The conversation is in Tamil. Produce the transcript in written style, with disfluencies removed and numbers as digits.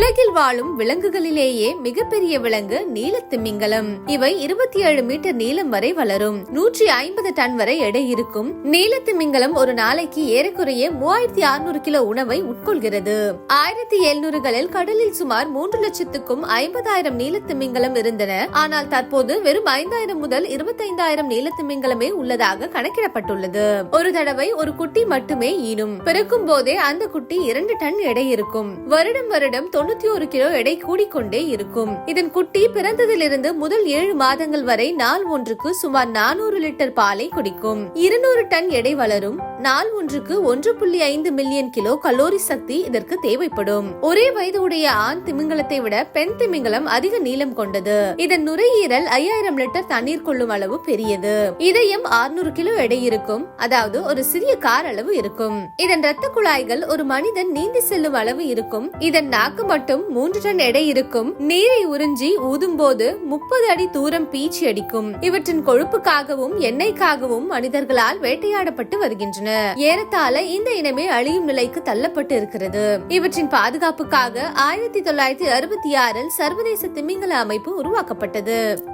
உலகில் வாழும் விலங்குகளிலேயே மிகப்பெரிய விலங்கு நீலத்திமிங்கலம். இவை 27 மீட்டர் நீளம் வரை வளரும். 150 டன் வரை எடை இருக்கும். நீலத்திமிங்கலம் ஒரு நாளைக்கு ஏறக்குறைய 3600 கிலோ உணவை உட்கொள்கிறது. 1700களில் கடலில் சுமார் 3 லட்சத்துக்கும் 50,000 நீலத்திமிங்கலம் இருந்தன. ஆனால் தற்போது வெறும் 5000 முதல் 25,000 நீலத்திமிங்கலமே உள்ளதாக கணக்கிடப்பட்டுள்ளது. ஒரு தடவை ஒரு குட்டி மட்டுமே ஈனும். பிறக்கும் போதே அந்த குட்டி 2 டன் எடை இருக்கும். வருடம் 91 கிலோ எடை கூடிக்கொண்டே இருக்கும். இதன் குட்டி பிறந்ததிலிருந்து முதல் 7 மாதங்கள் வரை நாள் ஒன்றுக்கு சுமார் 400 லிட்டர் பாலை குடிக்கும். 200 டன் எடை வளரும். நாள் ஒன்றுக்கு 1.5 மில்லியன் கிலோ கலோரி சக்தி இதற்கு தேவைப்படும். ஒரே வயது உடைய ஆண் திமிங்கலத்தை விட பெண் திமிங்கலம் அதிக நீளம் கொண்டது. இதன் நுரையீரல் 5000 லிட்டர் தண்ணீர் கொள்ளும் அளவு பெரியது. இதயம் 600 கிலோ எடை இருக்கும். அதாவது ஒரு சிறிய கார் அளவு இருக்கும். இதன் ரத்த குழாய்கள் ஒரு மனிதன் நீந்தி செல்லும் அளவு இருக்கும். இதன் நாக்கு மட்டும் 3 டன் எடை இருக்கும். நீரை உறிஞ்சி ஊதும் போது 30 அடி தூரம் பீச்சி அடிக்கும். இவற்றின் கொழுப்புக்காகவும் எண்ணெய்க்காகவும் மனிதர்களால் வேட்டையாடப்பட்டு வருகின்றன. ஏறத்தாழ இந்த இனமே அழியும் நிலைக்கு தள்ளப்பட்டு இருக்கிறது. இவற்றின் பாதுகாப்புக்காக 1966 சர்வதேச திமிங்கல அமைப்பு உருவாக்கப்பட்டது.